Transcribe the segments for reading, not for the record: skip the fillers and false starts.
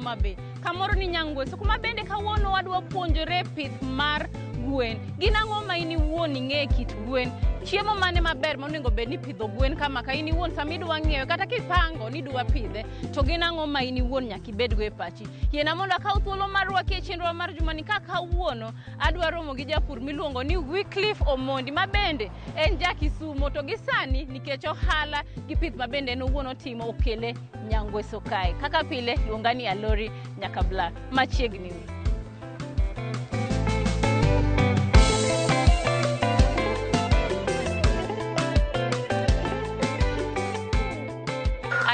Homa Bay. Kamoro ni Nyangweso kuma bende kawuono wadwa puonjore pith mar gwen. Gin ang'o ma in iwuon ing'e kit gwen? Chiemo mane maber monego bed ni pidho gwen kama ka in iwuon sama idwa ng'iewe kata kipango ni idwa pidhe to gin ang'o ma in iwuon nyaka ibedgo e pachi. Yiena mondo akaw thuolo mar rwaki e chenro mar jumani ka kawuono adwa romo gi japur miluongo ni Wycliffe Omondi ma bende en ja Kisumo to gi sani nikech ohala gi pith ma bende en owuon otimo okele Nyangweso kae. Kaka pile luonga ni Alori Nyakabla machiegni.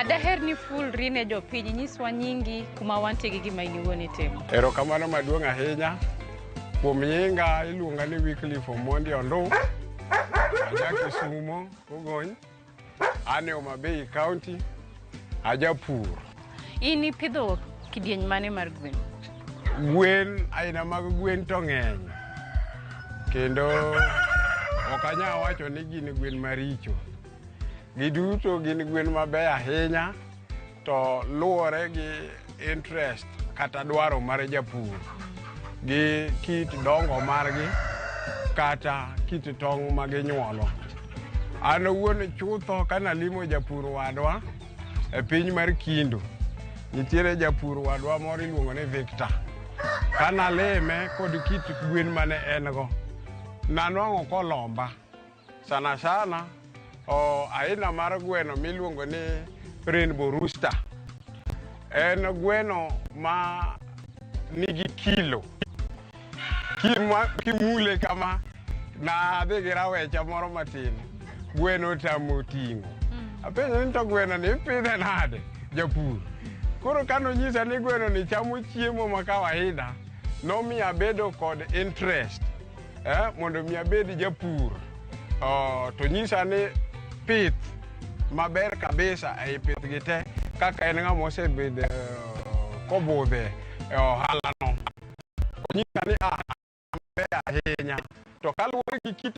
Daher ni fulri ne jopiny nyiswa nyingi kuma wantie gi gima in iwuon itimo. Erokamano maduong' ahinya. Kuom nyinga iluonga ni Wycliffe Omondi Ondu. Aja Kisumo, Ogony. An e Homa Bay County. Aja pur. In ipidho kidieny mane mar gwen? Gwen, aina mag gwen to ng'eny. Kendo ok anyal wacho ni gin gwen maricho. Giduto gin gwen mabeyo ahinya to luwore gi interest kata dwaro mar japur gi kit dongo margi kata kit tong' ma ginyuolo. An owuon chutho kana limo japur wadwa e piny mar Kindu. Nitiere japur wadwa moro iluongo ni Victor. Kana lime kod kit gwen mane en go, nanwang'o kolomba sana sana aina mar gweno miluongo ni Rainbow Rooster. En gweno ma nigi kilo. Kimule kama na adhi gi rawecha moro matin. Gweno tamo ting'o. Apenjo ni to gweno ni ipidhe nade japur. Koro kano nyisa ni gweno ni chamo chiemo ma kawaida, nomiyo abedo kod interest mondo mi abed japur. To nyisa ni pith maber kabisa ei pith gi te kaka en ng'ama osebed kobudhe e ohala no. Nyisa ni maber ahinya to kaluwore gi kit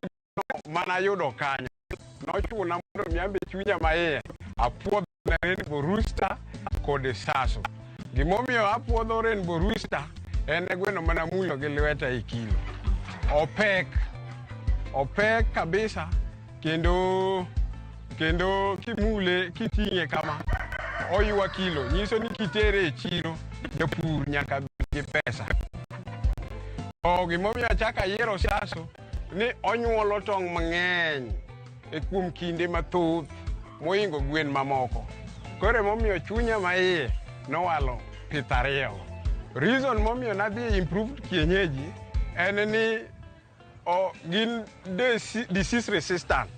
mana yudo kanyo nochuna mondo mi ambe chunya maiye apuodho na Rainbow Rooster kod Saso. Gimomiyo apuodho Rainbow Rooster en gweno mana mulo gi lweta e kilo. Opek kabisa kendo kimule kiting'e kama oywa kilo. Nyiso ni kitere e chiro japur nyaka gi pesa. Gimomiyo achako ayiero Saso ni onyuolo tong' mang'eny e kuom kinde mathoth moingo gwen mamoko. Koro emomiyo chunya maiye nowalo pith ariyo. Reason momiyo nadhi improved kienyeji en ni gin disease resistant.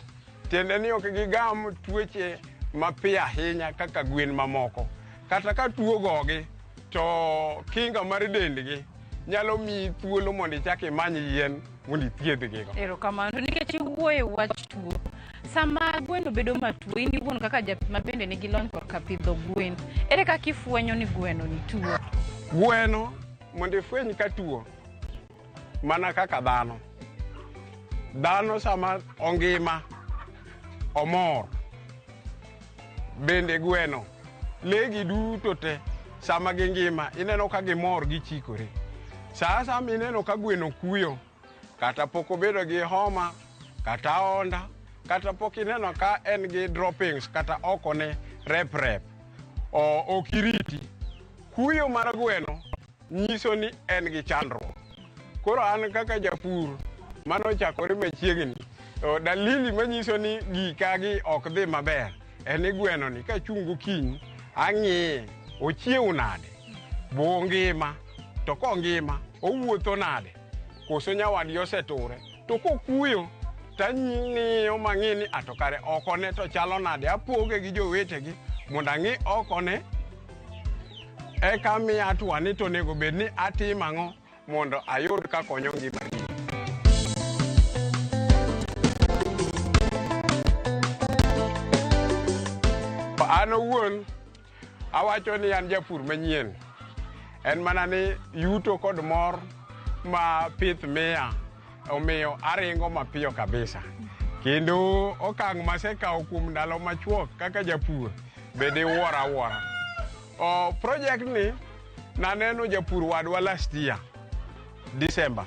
Tiende ni ok gigam tuoche mapiyo ahinya kaka gwen mamoko. Kata ka tuo gogi to kinga mar dendgi nyalo mi thuolo mondo ichak imany yien mondo ithiedhgigo. Erokamano nikech iwuoyo e wach tuo. Sama gweno bedo matuo, in iwuon kaka japur ma bende nigi lony korka pidho gwen, ere kaka ifwenyo ni gweno ni tuo? Gweno mondo ifweny ka tuo mana kaka dhano. Dhano sama ongima omor bende gweno legi duto te sama gingima ineno ka gimor gichikore. Sama ineno ka gweno kuyo kata pok obedo gi homa kata onda kata pok ineno ka en gi droppings kata okone rep okiriti, kuyo mar gweno nyiso ni en gi chandruok. Koro an kaka japur mano chakore machiegni, dalili manyiso ni gikagi ok dhi maber en ni gweno ni kachungo kiny ang'iye ochiew nade, bo ngima, to kongima owuotho nade, koso nyawadgi oseture, to kokuyo tang'iyo mang'i ni to kare okone to chalo nade, apoge gi jowetegi mondo ang'i okone eka miya atwa ni to onego bed ni atimo ang'o mondo ayud ka konyo ngimagi. An owuon awacho ni an japur manyien. En mana ni yuto kod mor ma pith miya omiyo aringo mapiyo kabisa. Kendo okang' masekawo kuom ndalo machuok kaka japur bende wuora. Project ni naneno japur wadwa last year December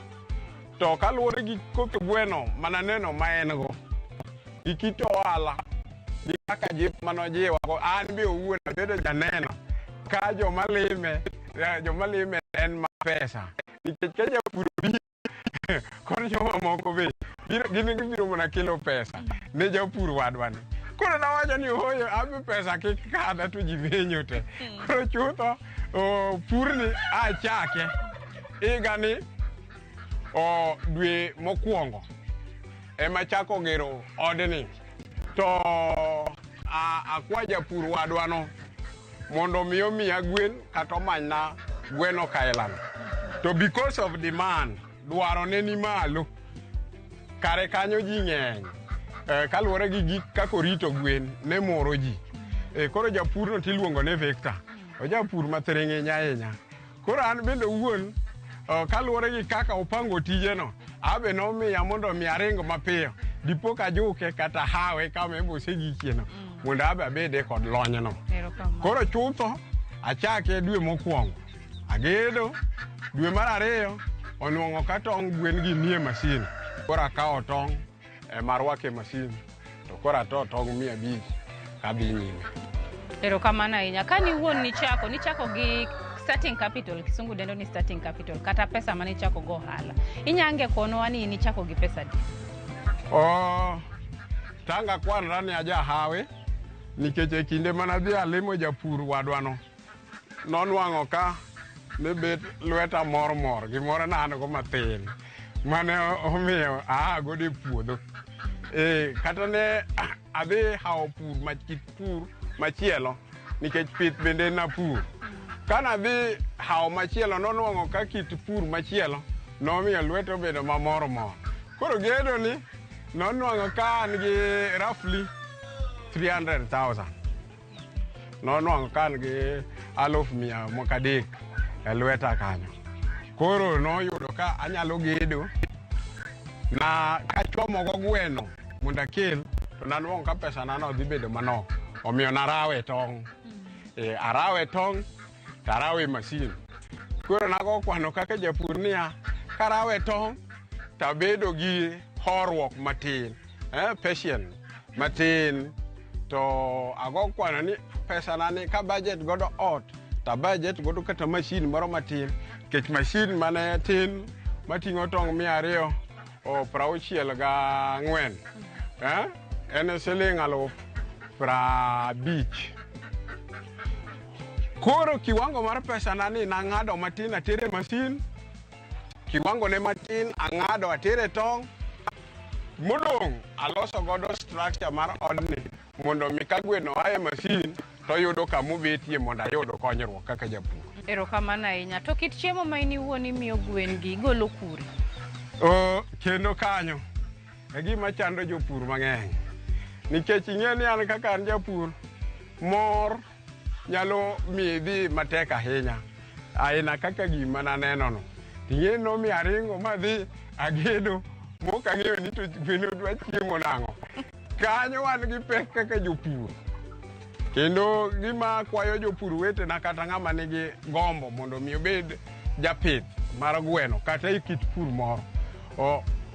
to kaluwore gi kothe gweno mananeno ma en go ikito ohala gi kaka jip manojiwa go an be owuon abedo janeno ka joma lime en ma pesa nikech ka japur kod joma moko be gin gibiro mana kelo pesa ne japur wadwa ni koro nawacho ni hoyo abe pesa kik kada to ji menyo te koro chutho purni achake igani dwe mokwongo ema chako gero odni to akwa japur wadwa no mondo miyo miya gwen kata omanyna gweno kaelan to because of demand dwaro ne ni malo kare kanyo ji ng'eny kaluwore gi gik kako rito gwen ne moro ji koro japur no tiluongo ne Victor ojapur mathiring'iny ahinya koro an bende wuon kaluwore gi kaka opango tije no abe nomiya mondo mi aringo mapiyo dipo ka juke kata hawe kama embose gikieno mondo abe abede kod lony no koro chutho achake dwe mokwongo agedo dwe mar ariyo onwang'o ka tong' gwen gi nie masin koro akawo tong' marwake masin to koro ato tong' 500 kadhi nyime. Erokamano ahinya. Kani wuon nichako gi starting capital, kisungu dendo ni starting capital, kata pesa mane ichako go ohala, inyange konowa ni nichako gi pesa di? Tanga kwanra ni aja hawe nikech e kinde manadhi alimo japur wadwano nonwang'o ka ne bet lweta mor gimoro nano go mathin mane omiyo gode puodho kata ne adhi hawo pur machielo nikech pith bende na pur kana dhi hawo machielo nonwang'o ka kit pur machielo nomiyo lweta obedo mamor koro gedo ni nonwang'o ka an gi roughly 300,000 nonwang'o ka an gi 100,000 mokadek e lweta kanyo koro noyudo ka anyalo gedo na kachomo go gweno mondo akel to nanwang'o ka pesa nano dhi bedo manok omiyo narawe tong' arawe tong' tarawe masin koro nago kwano kaka japur niya karawe tong' tabedo gi horruok matin patient matin to ago kwano ni pesa nani ka budget godo ot ta budget godo kata masin moro matin kech masin mane tin mating'o tong' 264 en siling 50,000 koro kiwango mar pesa nani nang'ado matin atere masin kiwango ne matin ang'ado atere tong' modong' aloso godo structure mar odni mondo mi ka gweno aye masin to yudo kamobetie mondo ayudo konyruok kaka japur. Erokamano ahinya. To kit chiemo ma in iwuon imiyo gwen gi golo kure? Kendo kanyo e gima chando jopur mang'eny nikech ing'e ni an kaka an japur mor nyalo midhi matek ahinya aina kaka gima naneno no ing'e nomiyo aringo madhi agedo mok ang'eyo ni to gweno dwa chiemo nang'o kanyo wan gi pek kaka jopur kendo gima kwayo jopur wetena kata ng'ama nigi gombo mondo mi obed japith mar gweno kata e kit pur moro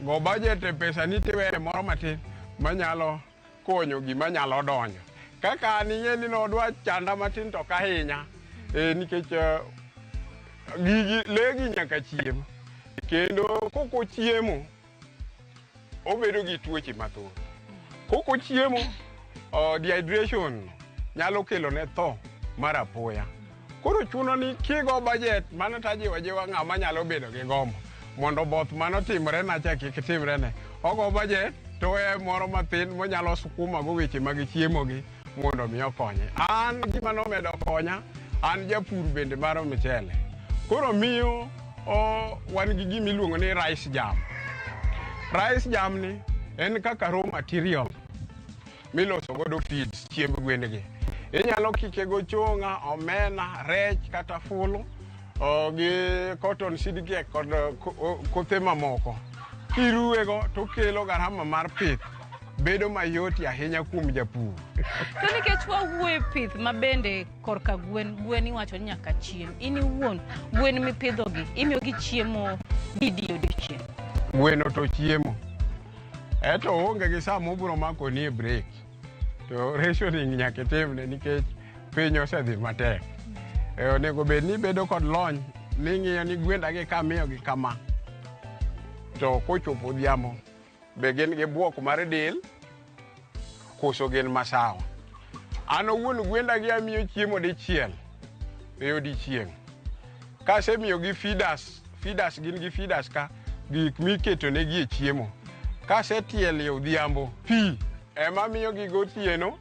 go budget e pesa ni tiwere moro matin manyalo konyo gima nyalo donjo kaka an ing'e ni nodwa chanda matin to kahinya nikech legi nyaka chiem kendo koko chiemo obedo gi tuoche mathoth koko chiemo dehydration nyalo kelo ne tho mar apoya koro chuno ni kigo budget mano tajiwa ng'ama nyalo bedo gi gombo mondo both mano timre na cha kik timre ne ogo budget to we moro matin monyalo sukuma go weche mag chiemo gi mondo mi okonye an gima nomedo konya an japur bende mar michele koro miyo wan gi gima iluongo ni rice jam ni en kaka raw material miloso godo feeds chiemb gwen gi inyalo kike go chonga omena rech kata fulu gi cotton seed cake kod kothe mamoko kiruwe go to kelo garama mar pith bedo mayot ahinya kuom japur To nikech wawuoyo pith mabende korka gwen iwacho ni nyaka chiem. In iwuon gwen mipidhogi imiyogi chiemo didi odiochieng'? Gweno to chiemo. Eto onge gi saa mobiro mako ni break. To rationing nyaka timne nikech piny osedhi matek. Onego bed ni bedo kod lony ni ng'iyo ni gwendagi kamiyogi kama. To kochopo odhiambo be gin gi buok mar del koso gin masawa. An owuon gwendagi amiyo chiemo dichiel e odiechieng'. Kasemiyogi feeders gin gi feeders ka gik miketo negi e chiemo. Kasetiele odhiambo pi ema miyogi gotieno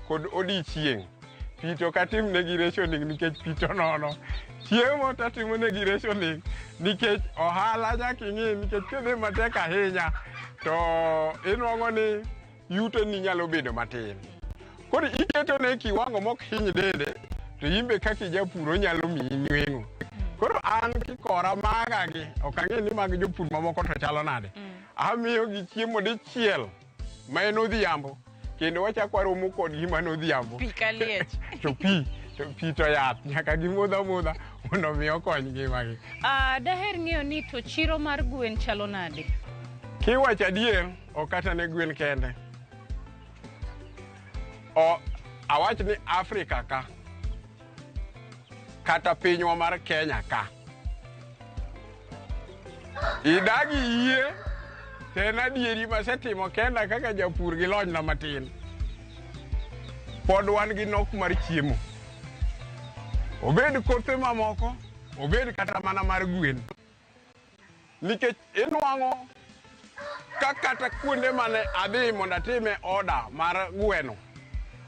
kod odiechieng'. Pi to katim negi rationing nikech pi to nono. Chiemo tatimo negi rationing nikech ohala nyaka ing'e nikech kedhi matek ahinya to inuang'o ni yuto ni nyalo bedo matin. Koro iketo ne kiwango mok hiny dende to imbe kaka japur nyalo miyi nweng'o. Koro an kikora magagi ok ang'e ni mag jopur mamoko to chalo nade. Amiyo gi chiemo dichiel ma en odhiambo kendo wachako waromo kod gima nodhiambo. Pi kaliech. To pi to yath nyaka gimodha mondo mi okony ngimagi. Daher ng'eyo ni to chiro mar gwen chalo nade? Kiwacho adier ok kata ne gwen kende. Awach ni Afrika ka kata pinywa mar Kenya ka idagi yie ten adieri masetimo kenda kaka japur gi lony na matin. Pod wan gi nok mar chiemo. Obed kothe mamoko, obed kata mana mar gwen. Nikech inuang'o kata kuonde mane adhi mondo atime order mar gweno.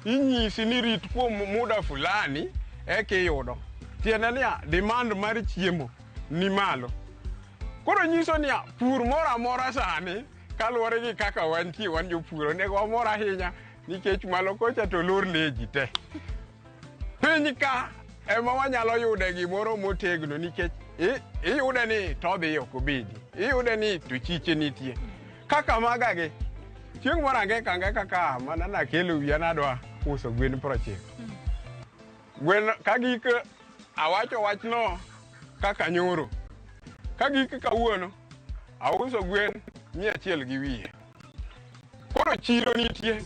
Inyisi ni rit kuom muda fulani ekiyudo. Tiende niya demand mar chiemo ni malo. Koro nyiso niya pur moro amora sani kaluwore gi kaka wantie wan jopur onego wamor ahinya nikech malo kocha to lor ne ji te. Piny ka ema wanyalo yude gimoro motegno nikech iyude ni todhi ok obedi. Iyude ni to chiche nitie. Kaka magagi chieng' moro ang'e kaka mana nakelo wiya nadwa uso gwen 90. Gwen kagik awacho wachno kaka nyoro. Kagik kawuono auso gwen 100 gi wiye. Koro chiro nitie.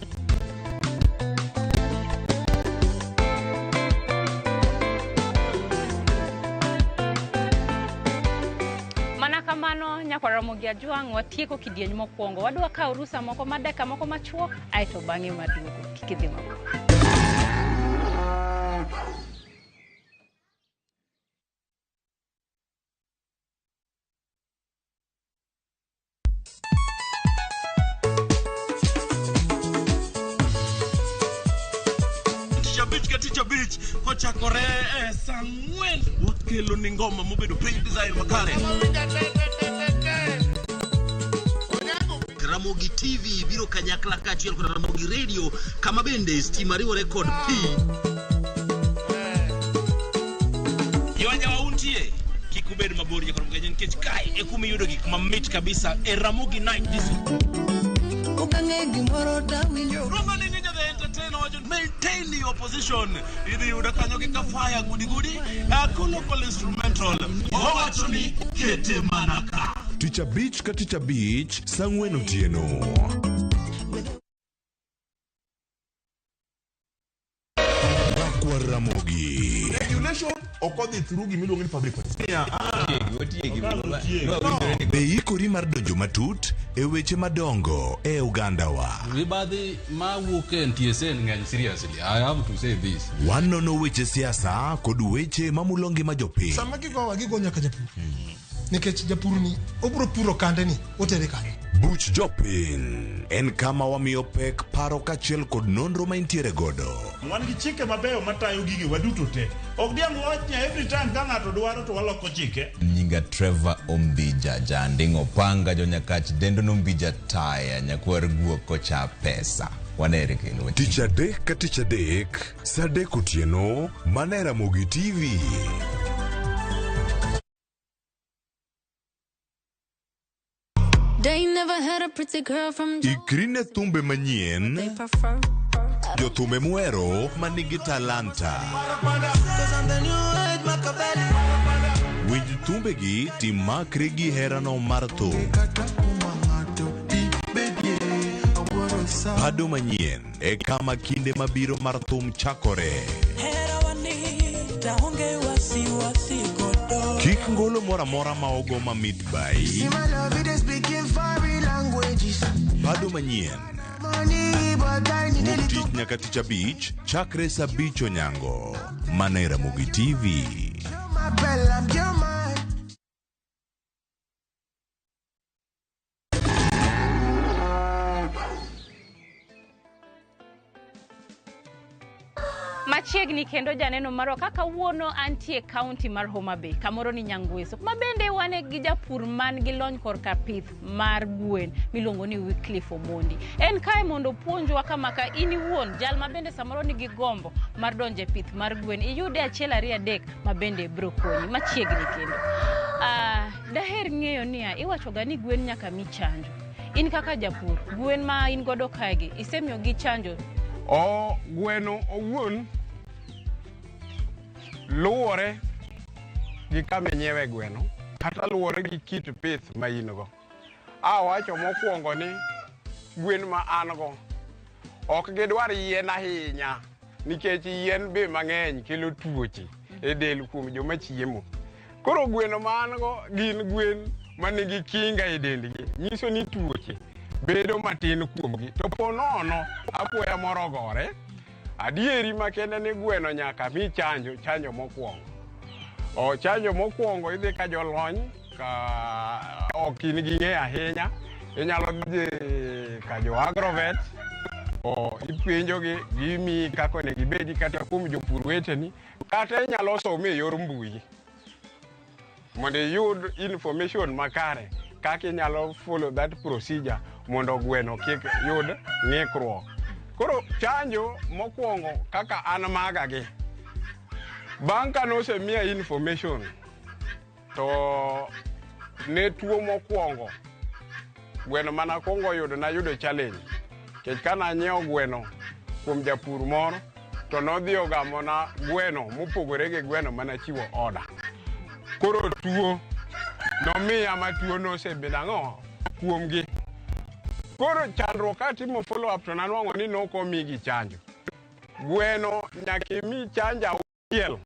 Mana kamano nyakwara Mogi Ajwang' watieko kidieny mokwongo. Wadwa kawo rusa moko madeka moko machuok aito bang'e maduogo. Kik idhi moko. Teacher Beach kochakore sang'wen wakelo ni ngoma mobedo pink design makare. Ramogi TV biro kanyakla kachiel kod Ramogi Radio kama bende stima riwore kod P. Yonja wauntie kikubed mabor ya kod mgenyen kech kai ekumi yudo gik mamit kabisa Ramogi Night this maintain your position. Idi yuda kanyo kika fire gudi local instrumental owachoni kete manaka Teacher Beach ka Teacher Beach sang'wen otieno. Rakwa Ramogi regulation okodhi through gimiluongo ni public participation. Be ikori mar donjo matut e weche madongo e Uganda wa. Ribadhi ma wuok e NTSN ng'eny seriously. I have to say this. Wanono weche siasa kod weche mamulongi ma jopiny. Sama gigo nyaka japur. Nikech japur ni obro puro kande ni otere kande. Buch jopiny en kama wamiyo pek paro kachiel kod nonro ma intiere godo. Wan gi chike mabeyo matayo gigi waduto te. Ok diam wachnya every time ka ng'ato dwaro to waloko chike. Nyinga Trevor Ombija jandingo panga jonyakach dendo nombija taya nyakwar guok kocha pesa. Wanere kendo. Tich adek ka tich adek saa 3 otieno mana Ramogi TV. They never had a pretty girl from Ikrine thumbe manyien. They prefer Jotume muero manigi talanta. Winj thumbegi timakri gi herano mar thum. Pado manyien e kama kinde mabiro mar thum chakore. Kik ngolo mora mora ma ogo mamit bai. Pado manyien Mutich nyaka tich abich chakre sa abich onyango. Mana e Ramogi TV. Machiegni kendo janeno maro kaka wuono antie county mar Homa Bay kamoro ni Nyangweso kuma bende wane gi japur man gi lony korka pith mar gwen miluongo ni Wycliffe Omondi. En kae mondo puonjwa kama ka ini wuon jal ma bende samoro ni gi gombo mar donje pith mar gwen iyude achiel ariyo adek ma bende bro konyi machiegni kendo. Daher ng'eyo niya iwacho ga ni gwen nyaka mi chanjo. In kaka japur gwen ma in godo kaegi isemiyo gi chanjo? Gweno owuon luwore gi kama nyiewe gweno kata luwore gi kit pith ma in go. Awacho mokwongo ni gwen ma an go ok gidwar yien ahinya nikech yien be mang'eny kelo tuoche e del kuom joma chiemo. Koro gweno ma an go gin gwen manigi kinga e dendgi, nyiso ni tuoche bedo matin kuomgi. To po nono apoya moro gore, adieri makende ni gweno nyaka mi chanjo mokwongo. Chanjo mokwongo idhi ka jolony ka ok in gi ng'eyo ahinya, inyalo dhi ka jo agrovet ipenjogi gimi kako ne gibedi kata kuom jopur weteni, kata inyalo some e yor mbui mondo iyud information makare kaka inyalo follow that procedure mondo gweno kik yud ng'ikruok. Koro chanjo mokwongo kaka an maga gi bang' ka nosemiya information to ne tuo mokwongo gweno mana kwongo yudo challenge kech kana nyiewo gweno kuom japur moro to nodhi ogamona gweno mopogore gi gweno mana chiwo order. Koro tuo nomiya ma tuo nosebedo ang'o kuomgi. Koro chandruok katimo follow up to nanwang'o ni nokomigi chanjo. Gweno nyaka imi chanjo auchiel.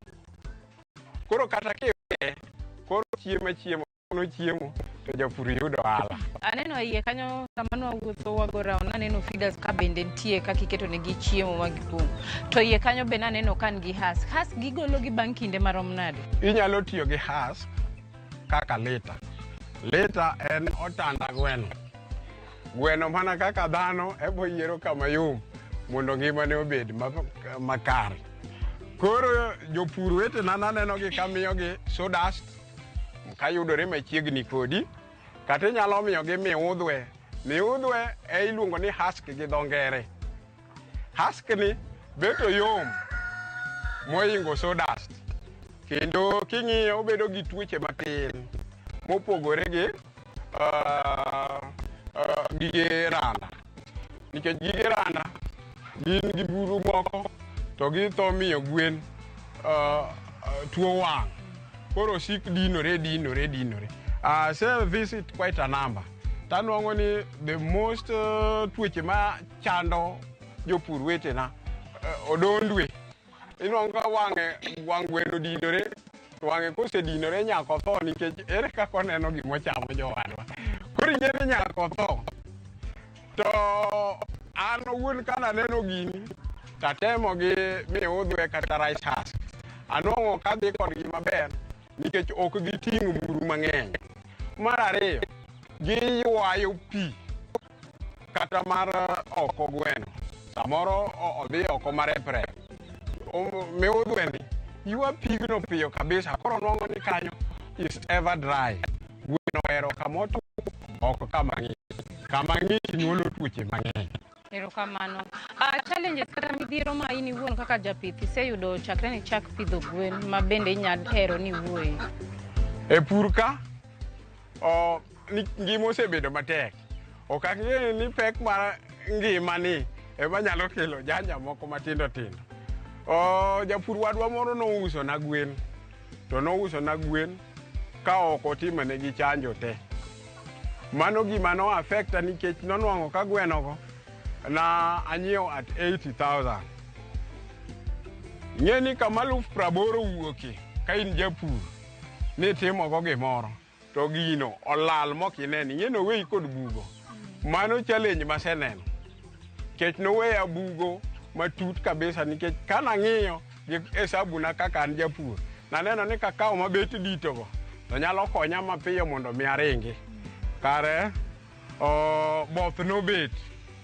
Koro kata kiwe koro chiemo to japur yudo ohala. Aneno iye kanyo samano wuotho wagora naneno feeders ka bende nitie kaka iketo negi chiemo magipong'. To iye kanyo be naneno kan gi husk. Husk gigolo gi bang' kinde marom nade? Inyalo tiyo gi husk kaka lita. Lita en otanda gweno. Gweno mana kaka dhano ebo yiero kama yom mondo ngimane obed makare. Koro jopur wetena naneno gi kamiyogi sawdust kayudore machiegni kodi, kata inyalo miyogi miudhwe. Miudhwe iluongo ni husk gi dho ngere. Husk ni beto yom moingo sawdust, kendo king'iyo obedo gi tuoche matin mopogore gi gige randa. Nikech gige randa gin gi buru moko to githo miyo gwen tuo wang'. Koro sik dinore. Say visit quite a number. Tanwang'o ni the most tuoche ma chando jopur wetena odondwe. Inwang'o ka wang' gweno dinore, to wang'e kosedinore nyaka otho nikech ere kaka oneno gimochamo jowadwa. Koro ing'e ni nyaka otho. To an owuon kana neno gini tatemo gi miudhwe kata rice husk. Anwang'o kadhi kodgi maber nikech ok giting'o buru mang'eny. Mar ariyo, giywayo pi kata mar oko gweno. Samoro odhi oko marep-rep. Miudhweni ywa pigno piyo kabisa. Koro nwang'o ni kanyo is ever dry. Gweno ohero kamotuo oko kama ng'ich. Kama ng'ich nyuolo tuoche mang'eny. Erokamano. Challenges kata midhiero ma in iwuon kaka japith iseyudo chakre ni chak pidho gwen ma bende inyalo hero ni wuoye? E pur ka ngima osebedo matek. Ok ang'eyo ni pek mar ngima ni ema nyalo kelo janja moko matindo tindo. Japur wadwa moro nouso na gwen, to nouso na gwen ka ok otimo negi chanjo te. Mano gima no affecta nikech nonwang'o ka gwenogo na anyiewo at 80,000. Ng'eni kama 80,000 wuoke ka in japur ni timogo gimoro to gino olal mokineni, ng'eno weyi kod bugo. Mano challenge maseneno. Kech noweya bugo matut kabisa nikech kana ng'iyo gi hesabu na kaka an japur. Naneno ni kakao mabet ditogo to nyalo konya mapiyo mondo mi aringi. Kare both nobet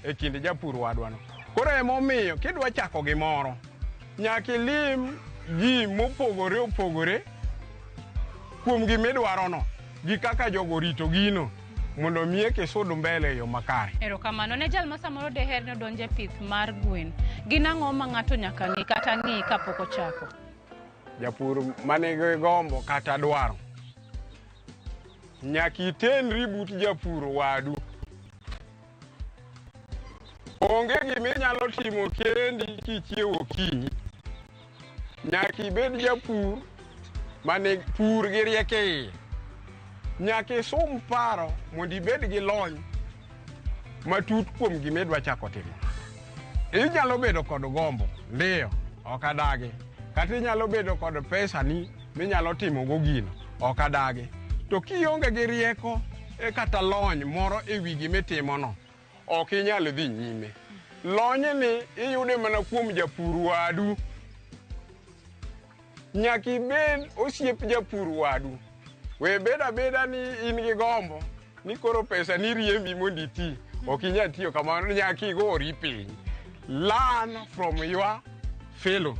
e kind japur wadwano. Koro emomiyo kidwa chako gimoro nyaka ilim ji mopogore opogore kuom gimidwarono gi kaka jogo rito gino mondo miye kisud mbele yo makare. Erokamano ne jal ma samoro deher no donje pith mar gwen. Gin ang'o ma ng'ato nyaka ng'i kata ng'i kapok ochako? Japur manigi gombo kata dwaro nyaka itenri but japur wadu. Onge giminyalo timo kendi kichiewo kinyi. Nyaka ibed japur manigi pur gi rieke iye. Nyaka isom paro mondo ibed gi lony matut kuom gimidwa chako timo. Inyalo bedo kod gombo, ndiyo, ok adagi. Kata inyalo bedo kod pesa ni minyalo timo go gino, ok adagi. To kionge gi rieko kata lony moro e wi gimitimono, ok inyalo dhi nyime. Lony ni iyude mana kuom japur wadu. Nyaka ibed osiep japur wadu. We beda beda ni in gi gombo ni koro pesa ni riembi mondo iti. Ok inyal tiyo kamano, nyaka igori piny. Learn from your fellow.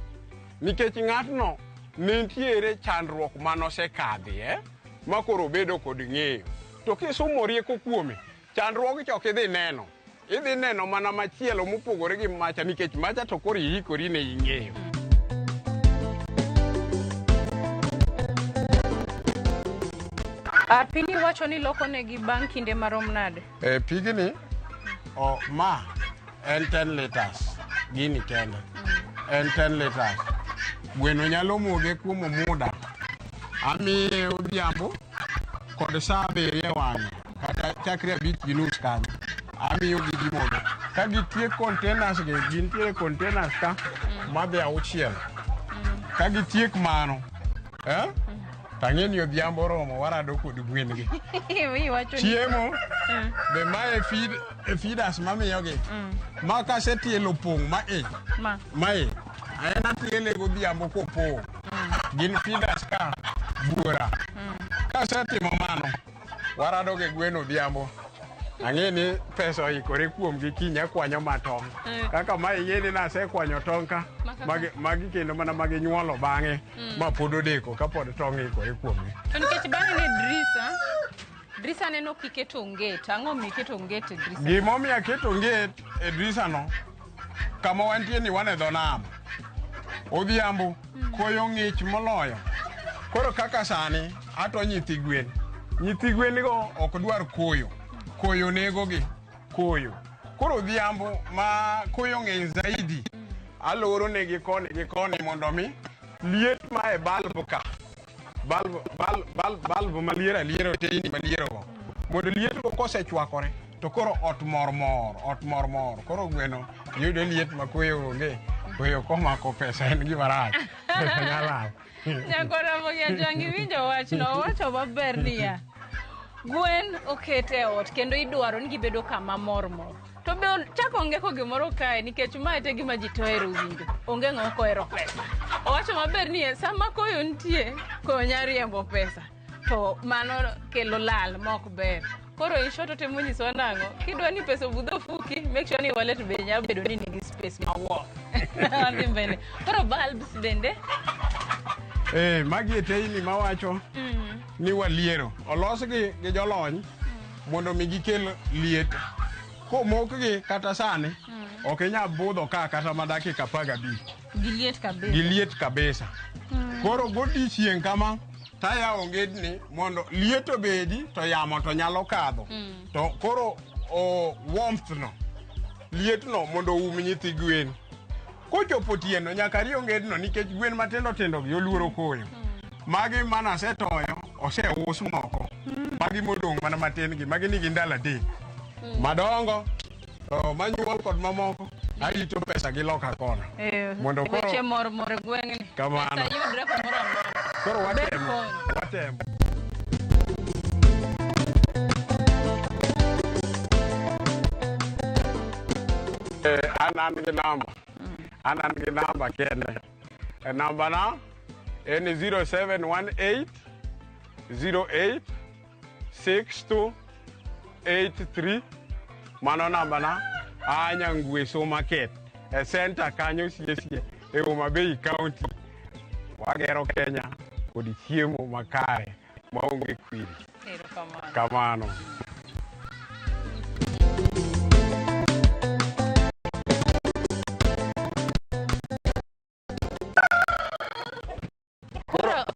Nikech ng'atno nitiere chandruok manosekadhie ma koro bedo kod ng'eyo. To kisomo rieko kuome, chandruok chok idhi neno. Idhi neno mana machielo mopogore gi macha nikech macha to koro ihikori ne ing'eyo. Pini wacho ni loko negi bang' kinde marom nade? Pigni ma en 10 liters gini kende. En 10 liters. Gweno nyalo moge kuom muda. Amiye odhiambo kod saa 7 wang'e kata chakre 5 gi nus kanyo. Amiyo gimoge. Ka gitiek containers gi, gintiere containers ka madhi 6. Ka gitiek mano, tang'eni odhiambo romo warado kod gwen gi. Chiemo be mae feeders mamiyogi. Ma kasetielo pong' mae aena tiele godhiambo kopong'. Gin feeders ka buora. Kasetimo mano warado gi gwen odhiambo. Ang'eni pesa oikore kuom gi kinya kwanyo matong'. Kaka mae yeni nasekwanyo tong' ka magi kendo mana magi nyuolo bang'e ma pod odeko ka pod tong' ikore kuom gi. To nikech bang'e ni drisa neno kiketo onget. Ang'o miketo onget e drisa? Gimomiyo aketo onget e drisa no, kama wantie ni wan e dho nam. Odhiambo koyo ng'ich moloyo. Koro kaka sani ato nyithi gwen. Nyithi gwen go ok dwar koyo. Koyo nego gi. Koyo. Koro odhiambo ma koyo ng'eny zaidi. Aloro negi koni mondo mi liet ma e balbu ka. Balbu maliero teyni maliero go. Mondo liet go kosechwakore to koro ot mor. Koro gweno yudo liet ma koyo onge. Koyo komako pesa en gima rach. Nyalal. Nyakora mogia jangi winjo wachno, wacho maber niya. Gwen okete ot kendo idwaro ni gibedo kama mor. To be chako onge ko gimoro kae nikech mae te gima ji to hero winjo. Onge ng'oko hero pesa. Owacho maber ni sama koyo nitie, koyo nyariembo pesa. To mano kelo lal mok ber. Koro ishoto temo nyiso nang'o, kidwa ni pesa budho fuki, make sure ni wallet be nyalo bedo ni nigi space mawuok. Wadhi mbele. Koro bulbs bende? Magi teyni mawacho ni waliero. Olos gi jolony mondo mi gikel liet. Komokgi kata sani, ok inyal budho ka kata ma dakika 15. Giliet kabisa. Koro godiochieng' kama taya ongedni mondo liet obedi to yamo to nyalo kadho. To koro warmth no liet no mondo um nyithi gwen. Kochopo tieno nyaka riyo ngedno nikech gwen matindo tindo gi oluoro koyo. Magi mana setoyo oseus moko. Magi modong mana matin gi magi nigi ndalo adek. Madongo to manyuol kod mamoko arito pesa gi loka kono. Mondo koro weche mor gweng'ni. Kamano. Pesa yudre kumoro amora. Koro watemo. Anan gi namba kende. Namba na en 0718 08 6283. Mano namba na Anyangwe Supermarket e center kanyo sie e Homa Bay County. Wagero Kenya kod chiemo makare maonge kwiri. Kamano.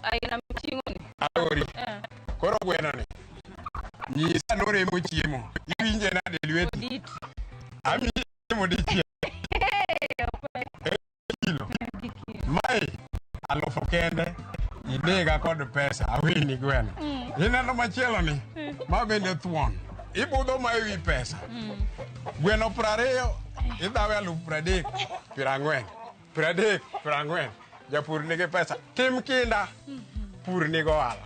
Aina mchingo ni. Alori. Koro gweno ni. Nyisa noremo chiemo. Iwinje na delweti. Ami chiemo dichie. Kilo. Mai alofo kende. Idega kod pesa. Awini gweno. Ineno machielo ni. Mabende thuon. Ibudho ma ewi pesa. Gweno 20. Idhawe alufu 30. 40. Japur nigi pesa. Tim kinda. Pur nigo ohala.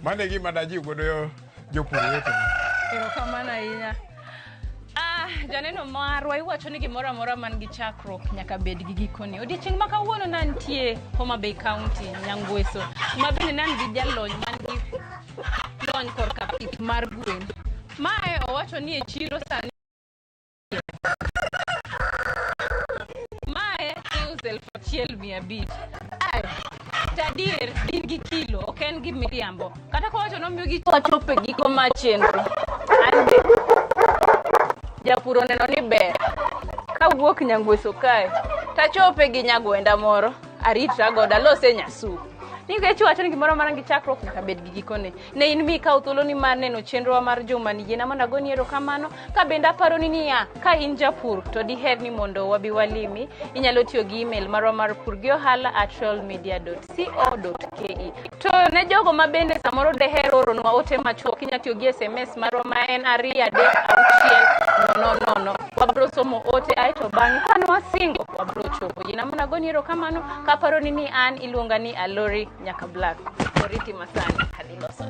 Mane gima dajiw godo jopur wetu. Erokamano ahinya. Janeno marwa iwacho ni gimoro amora man gi chakruok nyaka bed gi gikone. Odiochieng' ma kawuono nantie Homa Bay County, Nyangweso. Ma bende nan gi jalony man gi lony korka pith mar gwen. Mae owacho ni e chiro sani mae iuso 1,500. Tadier din gi kilo, ok en gi miriambo. Kata kowacho nomiyo gi chope giko ma chenro. Ande japuro neno ni ber kawuok Nyangweso kae tachope gi nyagwenda moro aritra goda lose nyasu. Nikech wacho ni gimoro mana gi chakruok nyaka bed gi gikone. Ne in mi kaw thuolo ni mar neno chenro mar juma ni jena mondo agoni erokamano. Ka bende aparo ni niya, ka in japur to diher ni mondo wabi walimi, inyalo tiyo gi email marwa mar purgiohala@royalmedia.co.ke. To ne jogo ma bende samoro deher oronwa ote machuok, inyalo tiyo gi SMS marwa ma en 23600. Wabro somo ote aito bang'e kano wasingo wabro chopo. Jena mondo agoni erokamano. Ka aparo ni an iluonga ni Alori Nyaka Black. Oriti masani hadi loso.